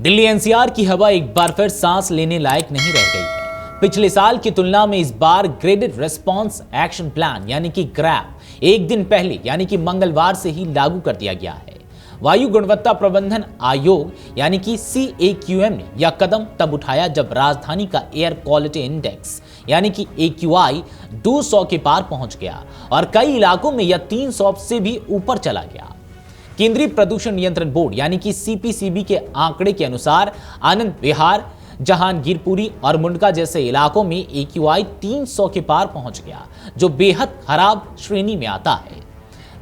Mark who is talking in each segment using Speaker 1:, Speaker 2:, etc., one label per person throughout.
Speaker 1: Delhi NCR की हवा एक बार फिर सांस लेने लायक नहीं रह गई है। पिछले साल की तुलना में इस बार ग्रेडेड रिस्पांस एक्शन प्लान यानी कि ग्रैप एक दिन पहले यानी कि मंगलवार से ही लागू कर दिया गया है। वायु गुणवत्ता प्रबंधन आयोग यानी कि CAQM ने यह कदम तब उठाया जब राजधानी का एयर क्वालिटी इंडेक्स यानी कि AQI 200 के पार पहुंच गया और कई इलाकों में यह 300 से भी ऊपर चला गया। केंद्रीय प्रदूषण नियंत्रण बोर्ड यानी कि CPCB के आंकड़े के अनुसार आनंद विहार, जहांगीरपुरी और मुंडका जैसे इलाकों में AQI 300 के पार पहुंच गया, जो बेहद खराब श्रेणी में आता है।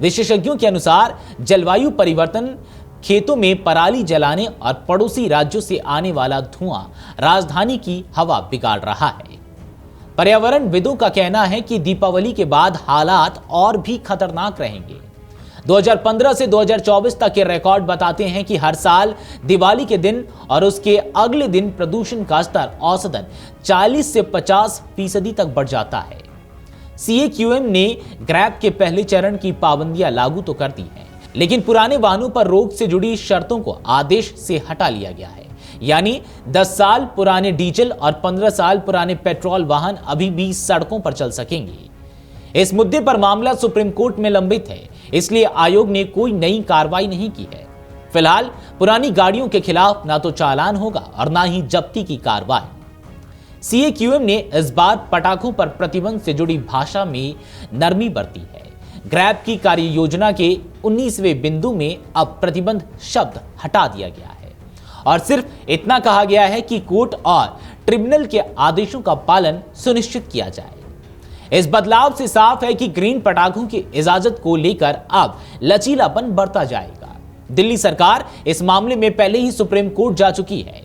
Speaker 1: विशेषज्ञों के अनुसार जलवायु परिवर्तन, खेतों में पराली जलाने और पड़ोसी राज्यों से आने वाला धुआं राजधानी की हवा बिगाड़ रहा है। पर्यावरणविदों का कहना है कि दीपावली के बाद हालात और भी खतरनाक रहेंगे। 2015 से 2024 तक के रिकॉर्ड बताते हैं कि हर साल दिवाली के दिन और उसके अगले दिन प्रदूषण का स्तर औसतन 40 से 50% तक बढ़ जाता है। CAQM ने ग्रैप के पहले चरण की पाबंदियां लागू तो कर दी हैं, लेकिन पुराने वाहनों पर रोक से जुड़ी शर्तों को आदेश से हटा लिया गया है। यानी 10 साल पुराने डीजल और 15 साल पुराने पेट्रोल वाहन अभी भी सड़कों पर चल सकेंगे। इस मुद्दे पर मामला सुप्रीम कोर्ट में लंबित है, इसलिए आयोग ने कोई नई कार्रवाई नहीं की है। फिलहाल पुरानी गाड़ियों के खिलाफ ना तो चालान होगा और ना ही जब्ती की कार्रवाई। CAQM ने इस बार पटाखों पर प्रतिबंध से जुड़ी भाषा में नरमी बरती है। ग्रैप की कार्य योजना के 19वें बिंदु में अब प्रतिबंध शब्द हटा दिया गया है और सिर्फ इतना कहा गया है कि कोर्ट और ट्रिब्यूनल के आदेशों का पालन सुनिश्चित किया जाए। इस बदलाव से साफ है कि ग्रीन पटाखों की इजाजत को लेकर अब लचीलापन बढ़ता जाएगा। दिल्ली सरकार इस मामले में पहले ही सुप्रीम कोर्ट जा चुकी है।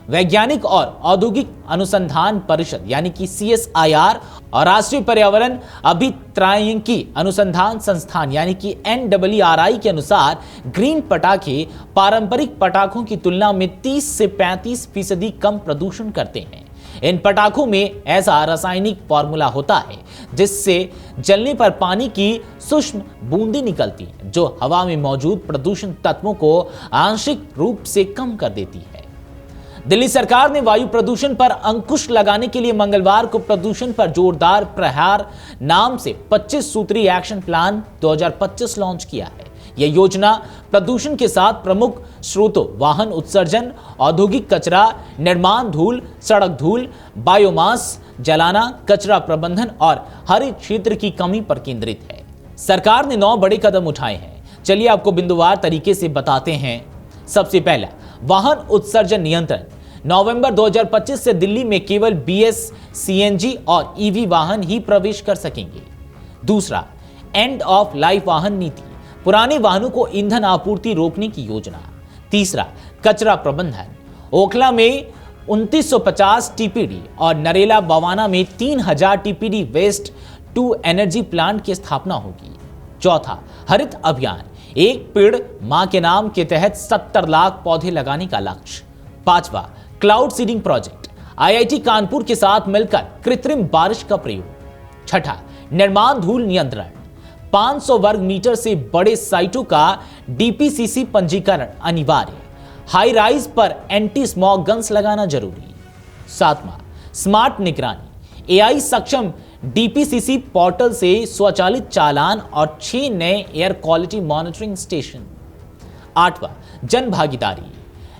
Speaker 1: वैज्ञानिक और औद्योगिक अनुसंधान परिषद यानी कि CSIR और राष्ट्रीय पर्यावरण अभियांत्रिकी अनुसंधान संस्थान यानी कि NRRI के अनुसार ग्रीन पटाखे पारंपरिक पटाखों की तुलना में 30 से 35% कम प्रदूषण करते हैं। इन पटाखों में ऐसा रासायनिक फॉर्मूला होता है जिससे जलने पर पानी की सूक्ष्म बूंदें निकलती हैं, जो हवा में मौजूद प्रदूषण तत्वों को आंशिक रूप से कम कर देती है। दिल्ली सरकार ने वायु प्रदूषण पर अंकुश लगाने के लिए मंगलवार को प्रदूषण पर जोरदार प्रहार नाम से 25 सूत्री एक्शन प्लान 2025 लॉन्च किया है। यह योजना प्रदूषण के 7 प्रमुख स्रोतों वाहन उत्सर्जन, औद्योगिक कचरा, निर्माण धूल, सड़क धूल, बायोमास जलाना, कचरा प्रबंधन और हरित क्षेत्र की कमी पर केंद्रित है। सरकार ने 9 बड़े कदम उठाए हैं। चलिए आपको बिंदुवार तरीके से बताते हैं। सबसे पहला, वाहन उत्सर्जन नियंत्रण। नवंबर 2025 से दिल्ली में केवल BS, CNG और EV वाहन ही प्रवेश कर सकेंगे। दूसरा, एंड ऑफ लाइफ वाहन नीति, पुराने वाहनों को ईंधन आपूर्ति रोकने की योजना। तीसरा, कचरा प्रबंधन, ओखला में 2950 TPD और नरेला बवाना में 3000 TPD waste to energy plant की स्थापना होगी। चौथा, हरित अभियान, एक पेड़ मां के नाम के तहत 70 लाख पौधे लगाने का लक्ष्य। पांचवा, cloud seeding project, IIT Kanpur के साथ मिलकर कृत्रिम बारिश का प्रयोग। छठा, निर्माण धूल नियंत्रण, 500 वर्ग मीटर से बड़े साइटों का DPCC पंजीकरण अनिवार्य। हाई राइज पर एंटी स्मॉग गन्स लगाना जरूरी। सातवां, स्मार्ट निगरानी, AI सक्षम DPCC पोर्टल से स्वचालित चालान और 6 नए एयर क्वालिटी मॉनिटरिंग स्टेशन। आठवां, जन भागीदारी,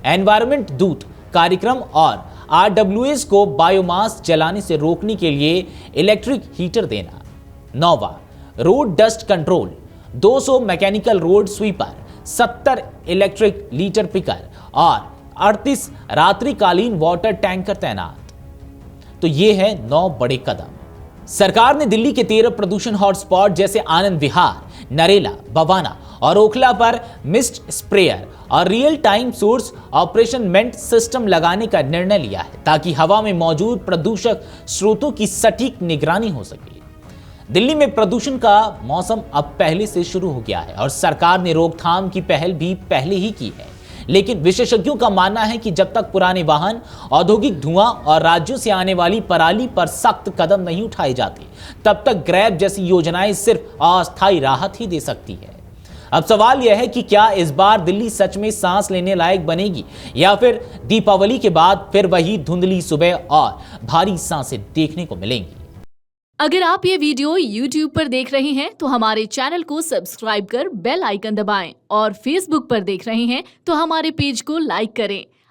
Speaker 1: एनवायरमेंट दूत कार्यक्रम और RWAs को बायोमास जलाने से रोकने के लिए इलेक्ट्रिक हीटर देना। नौवां, road dust control, 200 mechanical road sweeper, 70 electric litre picker और 38 रात्रिकालीन वाटर टैंकर तैनात। तो ये है 9 बड़े कदम। सरकार ने दिल्ली के 13 प्रदूषण हॉटस्पॉट जैसे आनंद विहार, नरेला, बवाना और ओखला पर मिस्ट स्प्रेयर और रियल टाइम सोर्स ऑपरेशनमेंट सिस्टम लगाने का निर्णय लिया है, ताकि हवा में मौजूद प्रदूषक स्रोतों की सटीक निगरानी हो सके। दिल्ली में प्रदूषण का मौसम अब पहले से शुरू हो गया है और सरकार ने रोकथाम की पहल भी पहले ही की है, लेकिन विशेषज्ञों का मानना है कि जब तक पुराने वाहन, औद्योगिक धुआं और राज्यों से आने वाली पराली पर सख्त कदम नहीं उठाए जाते, तब तक ग्रैप जैसी योजनाएं सिर्फ अस्थायी राहत ही दे सकती है। अब सवाल यह है कि क्या इस बार दिल्ली सच में सांस लेने लायक बनेगी या फिर दीपावली के बाद फिर वही धुंधली सुबह और भारी सांसें देखने को मिलेंगी।
Speaker 2: अगर आप ये वीडियो YouTube पर देख रहे हैं तो हमारे चैनल को सब्सक्राइब कर बेल आइकन दबाएं और Facebook पर देख रहे हैं तो हमारे पेज को लाइक करें।